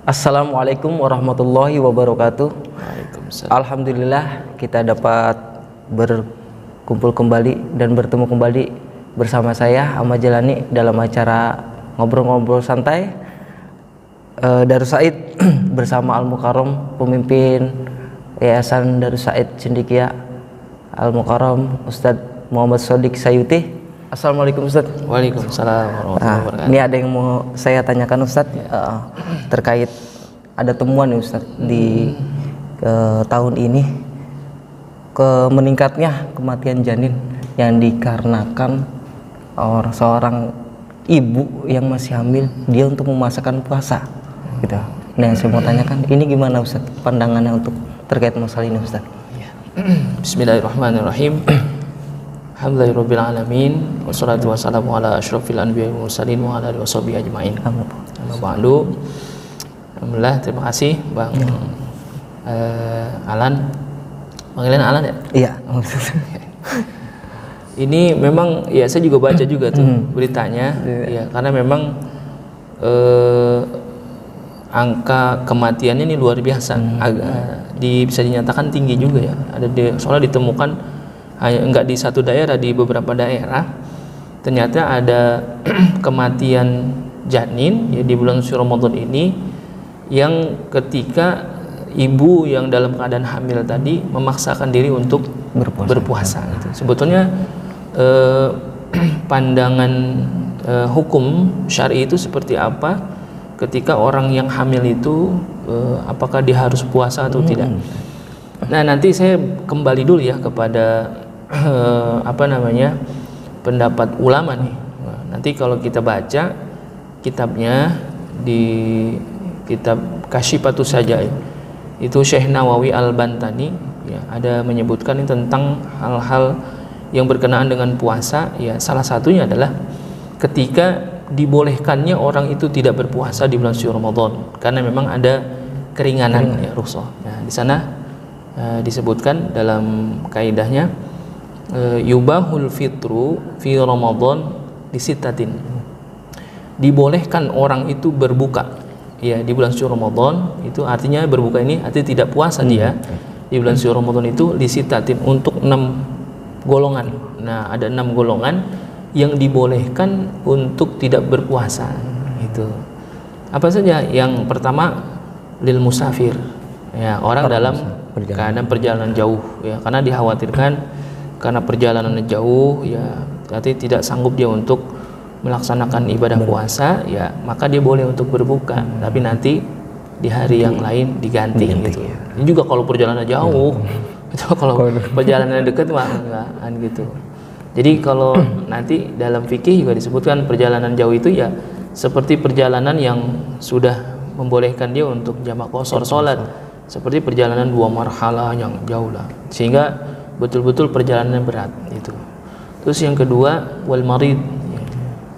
Assalamualaikum warahmatullahi wabarakatuh. Waalaikumsalam. Alhamdulillah kita dapat berkumpul kembali dan bertemu kembali bersama saya Ahmad Jalani dalam acara ngobrol-ngobrol santai Darus Said bersama Al Mukarram, pemimpin Yayasan Darus Said Cendekia Al Mukarram, Ustadz Muhammad Shodiq Sayuti. Assalamualaikum Ustadz. Waalaikumsalam warahmatullahi wabarakatuh. Ini ada yang mau saya tanyakan Ustadz terkait ada temuan nih Ustadz di tahun ini meningkatnya kematian janin yang dikarenakan seorang ibu yang masih hamil dia untuk memasakkan puasa gitu. Nah, saya mau tanyakan ini gimana Ustadz pandangannya untuk terkait masalah ini Ustadz? Bismillahirrahmanirrahim. Alhamdulillahirabbil alamin wassalatu wassalamu ala asyrofil anbiya'i wal mursalin wa ala alihi washabihi ajmain. Amma ba'du. Alhamdulillah, terima kasih Bang Alan. Panggilan Alan ya? Iya. Ini memang ya saya juga baca juga tuh beritanya ya, karena memang angka kematiannya ini luar biasa. Bisa dinyatakan tinggi juga ya. Soalnya ditemukan enggak di satu daerah, di beberapa daerah ternyata ada kematian janin ya di bulan suci Ramadan ini, yang ketika ibu yang dalam keadaan hamil tadi memaksakan diri untuk berpuasa gitu. Sebetulnya pandangan hukum syar'i itu seperti apa ketika orang yang hamil itu apakah dia harus puasa atau tidak. Nah, nanti saya kembali dulu ya kepada pendapat ulama nih. Nah, nanti kalau kita baca kitabnya di kitab Kasyifatus Saja'i itu Syekh Nawawi Al-Bantani ya, ada menyebutkan ini tentang hal-hal yang berkenaan dengan puasa ya. Salah satunya adalah ketika dibolehkannya orang itu tidak berpuasa di bulan suci Ramadan karena memang ada keringanan ya, rukhsah. Nah, di sana disebutkan dalam kaidahnya yubahul fitru fi Ramadan disitatin, dibolehkan orang itu berbuka ya di bulan suci Ramadan. Itu artinya berbuka ini artinya tidak puasa dia di bulan suci Ramadan itu disitatin untuk 6 golongan. Nah, ada 6 golongan yang dibolehkan untuk tidak berpuasa. Itu apa saja? Yang pertama lil musafir ya, orang dalam keadaan perjalanan jauh ya, karena dikhawatirkan karena perjalanannya jauh ya, berarti tidak sanggup dia untuk melaksanakan ibadah puasa ya, maka dia boleh untuk berbuka, tapi nanti di hari yang lain diganti gitu. Ini juga kalau perjalanan jauh. Itu kalau perjalanan dekat mah enggak kan gitu. Jadi kalau nanti dalam fikih juga disebutkan perjalanan jauh itu ya seperti perjalanan yang sudah membolehkan dia untuk jamak qashar salat, seperti perjalanan 2 marhalah yang jauh lah, sehingga betul-betul perjalanan berat itu. Terus yang kedua wal marid ya,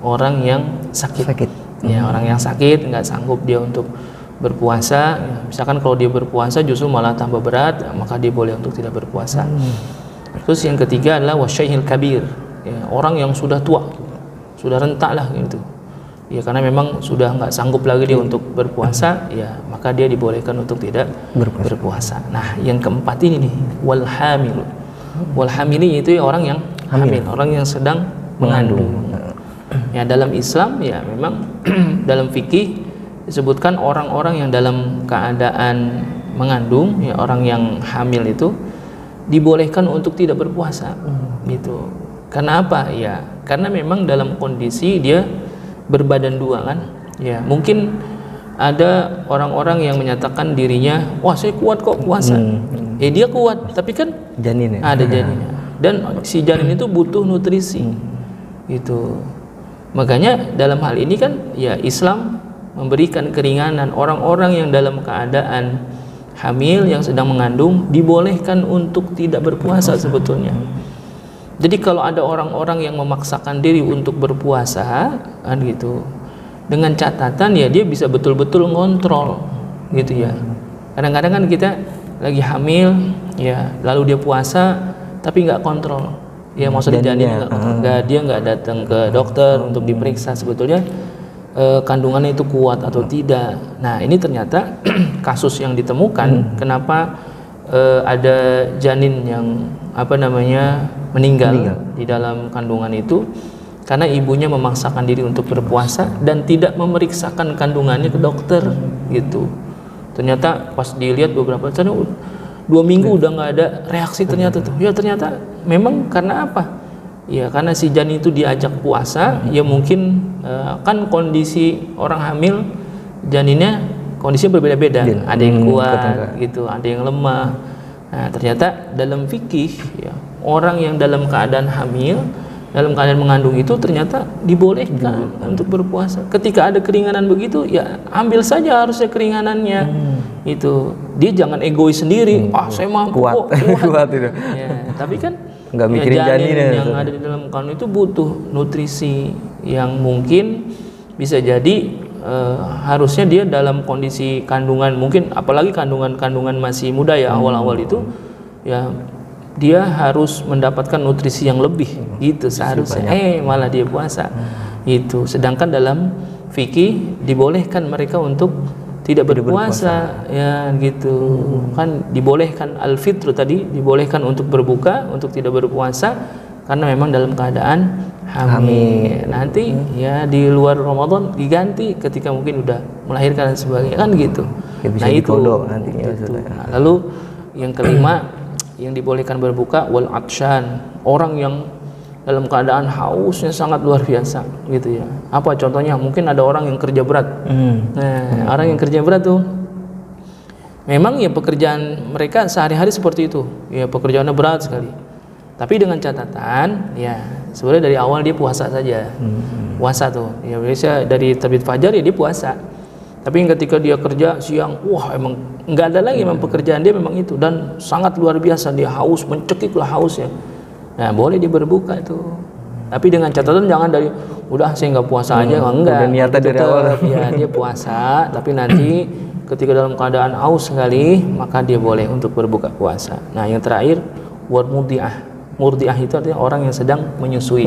orang yang sakit. Ya, orang yang sakit nggak sanggup dia untuk berpuasa ya, misalkan kalau dia berpuasa justru malah tambah berat ya, maka dia boleh untuk tidak berpuasa. Terus yang ketiga adalah wasyaihil kabir ya, orang yang sudah tua, sudah rentak lah gitu ya, karena memang sudah nggak sanggup lagi dia untuk berpuasa ya, maka dia dibolehkan untuk tidak berpuasa. Nah, yang keempat ini nih wal hamil. Wal hamili itu ya orang yang hamil, orang yang sedang mengandung. Ya, dalam Islam ya memang dalam fikih disebutkan orang-orang yang dalam keadaan mengandung ya, orang yang hamil itu dibolehkan untuk tidak berpuasa gitu. Karena apa? Ya, karena memang dalam kondisi dia berbadan dua kan. Ya, mungkin ada orang-orang yang menyatakan dirinya, wah saya kuat kok puasa. Dia kuat, tapi kan janin ya? Ada janinnya. Dan si janin itu butuh nutrisi. Gitu. Makanya dalam hal ini kan ya Islam memberikan keringanan orang-orang yang dalam keadaan hamil yang sedang mengandung dibolehkan untuk tidak berpuasa sebetulnya. Jadi kalau ada orang-orang yang memaksakan diri untuk berpuasa kan gitu, dengan catatan ya dia bisa betul-betul ngontrol gitu ya. Kadang-kadang kan kita lagi hamil, ya, lalu dia puasa tapi nggak kontrol. Ya maksudnya janin dia nggak datang ke dokter untuk diperiksa sebetulnya kandungannya itu kuat atau tidak. Nah ini ternyata kasus yang ditemukan kenapa ada janin yang meninggal di dalam kandungan itu karena ibunya memaksakan diri untuk berpuasa dan tidak memeriksakan kandungannya ke dokter gitu. Ternyata pas dilihat beberapa hari 2 minggu udah nggak ada reaksi ternyata tuh. Ya ternyata memang karena apa? Ya karena si janin itu diajak puasa, ya mungkin kan kondisi orang hamil janinnya kondisinya berbeda-beda. Ada yang kuat gitu, ada yang lemah. Nah, ternyata dalam fikih ya, orang yang dalam keadaan hamil, dalam keadaan mengandung itu ternyata dibolehkan untuk berpuasa. Ketika ada keringanan begitu, ya ambil saja harusnya keringanannya. Itu dia jangan egois sendiri. Saya mampu kok, kuat itu. Ya, tapi kan nggak mikirin janin yang ada di dalam kandungan itu butuh nutrisi yang mungkin bisa jadi harusnya dia dalam kondisi kandungan, mungkin apalagi kandungan masih muda ya, awal-awal itu ya dia harus mendapatkan nutrisi yang lebih gitu seharusnya. Malah dia puasa itu, sedangkan dalam fikih dibolehkan mereka untuk tidak berpuasa ya gitu. Kan dibolehkan al-fitr tadi, dibolehkan untuk berbuka, untuk tidak berpuasa karena memang dalam keadaan hamil. Nanti ya di luar Ramadan diganti ketika mungkin udah melahirkan dan sebagainya kan gitu. Ya, nah itu nantinya itu. Nah, lalu yang kelima yang dibolehkan berbuka wal atshan, orang yang dalam keadaan hausnya sangat luar biasa gitu ya. Apa contohnya? Mungkin ada orang yang kerja berat. Nah, orang yang kerja berat tuh memang ya pekerjaan mereka sehari-hari seperti itu. Ya pekerjaannya berat sekali. Tapi dengan catatan ya sebenarnya dari awal dia puasa saja. Puasa tuh. Ya biasa dari terbit fajar ya dia puasa. Tapi ketika dia kerja siang, wah emang nggak ada lagi, memang pekerjaan dia memang itu dan sangat luar biasa, dia haus, mencekiklah hausnya. Nah boleh dia berbuka itu, tapi dengan catatan jangan dari udah saya nggak puasa aja, enggak. Niatnya dari awal. Ya dia puasa, tapi nanti ketika dalam keadaan haus sekali maka dia boleh untuk berbuka puasa. Nah yang terakhir murdiah. Murdiah itu artinya orang yang sedang menyusui.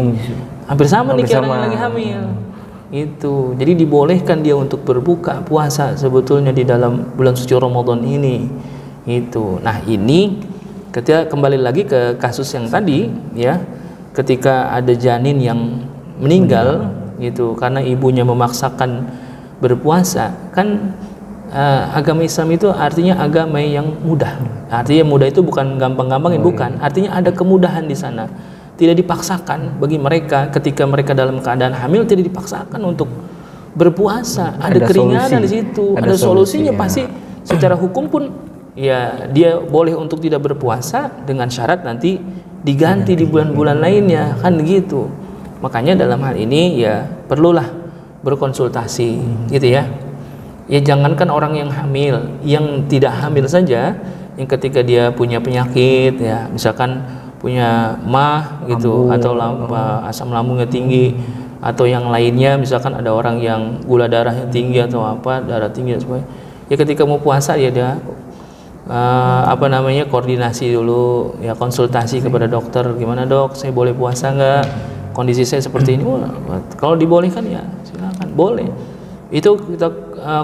Hampir sama nih kayak orang yang lagi hamil. Itu jadi dibolehkan dia untuk berbuka puasa sebetulnya di dalam bulan suci Ramadan ini. Itu. Nah ini ketika kembali lagi ke kasus yang tadi ya, ketika ada janin yang meninggal gitu karena ibunya memaksakan berpuasa, kan agama Islam itu artinya agama yang mudah. Artinya mudah itu bukan gampang-gampangin, bukan. Artinya ada kemudahan di sana. Tidak dipaksakan bagi mereka ketika mereka dalam keadaan hamil, tidak dipaksakan untuk berpuasa. Ada keringanan di situ, ada solusinya pasti secara hukum pun. Ya dia boleh untuk tidak berpuasa dengan syarat nanti diganti di bulan-bulan lainnya kan gitu. Makanya dalam hal ini ya perlulah berkonsultasi gitu ya. Ya jangankan orang yang hamil, yang tidak hamil saja, yang ketika dia punya penyakit ya, misalkan punya mah gitu, atau asam lambungnya tinggi, atau yang lainnya, misalkan ada orang yang gula darahnya tinggi atau apa, darah tinggi dan sebagainya. Ya ketika mau puasa ya dia koordinasi dulu ya, konsultasi kepada dokter, gimana dok saya boleh puasa nggak, kondisi saya seperti ini. Kalau dibolehkan ya silakan, boleh. Itu kita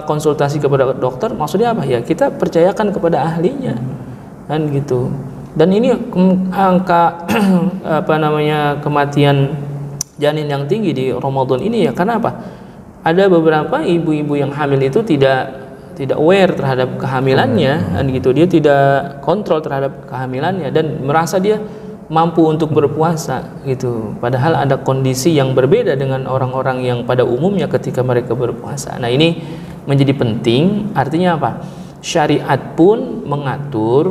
konsultasi kepada dokter, maksudnya apa ya, kita percayakan kepada ahlinya kan gitu. Dan ini angka kematian janin yang tinggi di Ramadan ini ya karena apa, ada beberapa ibu-ibu yang hamil itu tidak aware terhadap kehamilannya dan gitu, dia tidak kontrol terhadap kehamilannya dan merasa dia mampu untuk berpuasa gitu, padahal ada kondisi yang berbeda dengan orang-orang yang pada umumnya ketika mereka berpuasa. Nah ini menjadi penting, artinya apa, syariat pun mengatur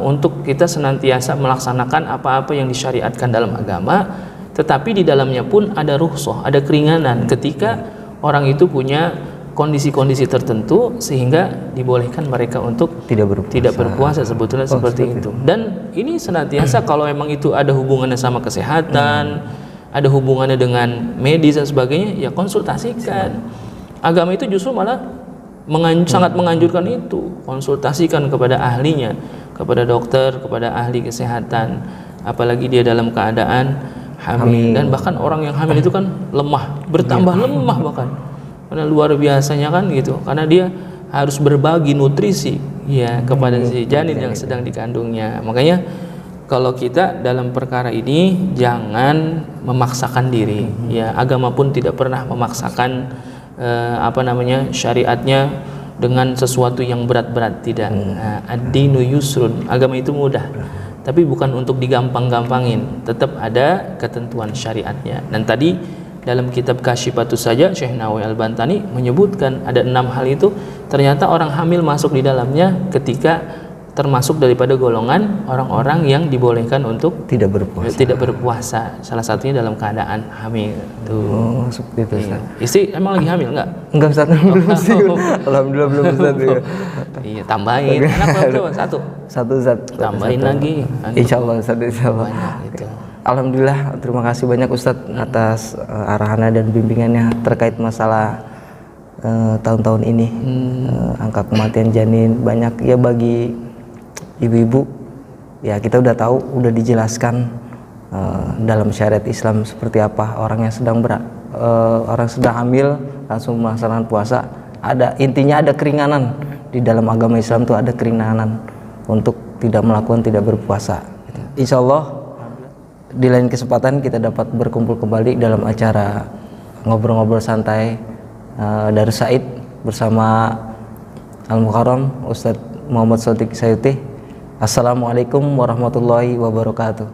untuk kita senantiasa melaksanakan apa-apa yang disyariatkan dalam agama, tetapi di dalamnya pun ada rukhsah, ada keringanan ketika orang itu punya kondisi-kondisi tertentu sehingga dibolehkan mereka untuk tidak berpuasa sebetulnya seperti itu. Dan ini senantiasa kalau memang itu ada hubungannya sama kesehatan, ada hubungannya dengan medis dan sebagainya, ya konsultasikan. Agama itu justru malah sangat menganjurkan itu, konsultasikan kepada ahlinya, kepada dokter, kepada ahli kesehatan, apalagi dia dalam keadaan hamil. Dan bahkan orang yang hamil itu kan lemah, bertambah lemah bahkan, karena luar biasanya kan gitu, karena dia harus berbagi nutrisi ya kepada si janin yang sedang dikandungnya. Makanya kalau kita dalam perkara ini jangan memaksakan diri ya, agama pun tidak pernah memaksakan syariatnya dengan sesuatu yang berat-berat, tidak. Ad-dinu yusrun, agama itu mudah, tapi bukan untuk digampang-gampangin, tetap ada ketentuan syariatnya. Dan tadi dalam kitab Kasyifatus Saja, Syekh Nawawi Al-Bantani menyebutkan ada 6 hal itu, ternyata orang hamil masuk di dalamnya ketika termasuk daripada golongan orang-orang yang dibolehkan untuk tidak berpuasa, salah satunya dalam keadaan hamil. Tuh. Seperti itu, Ustaz. Istri emang lagi hamil enggak? Enggak, Ustaz. Alhamdulillah belum, Ustaz. Iya, tambahin. Anak berapa? Satu, Ustaz. Tambahin lagi. Insyaallah, Ustaz, insyaallah. Banyak gitu. Alhamdulillah, terima kasih banyak Ustadz atas arahannya dan bimbingannya terkait masalah tahun-tahun ini. Angka kematian janin banyak ya bagi ibu-ibu. Ya kita udah tahu, udah dijelaskan dalam syariat Islam seperti apa orang yang orang sedang hamil langsung melaksanakan puasa. Intinya ada keringanan di dalam agama Islam, tuh ada keringanan untuk tidak berpuasa. Insya Allah di lain kesempatan kita dapat berkumpul kembali dalam acara ngobrol-ngobrol santai dari Said bersama Al-Mukarram Ustadz Muhammad Shodiq Sayuti. Assalamualaikum warahmatullahi wabarakatuh.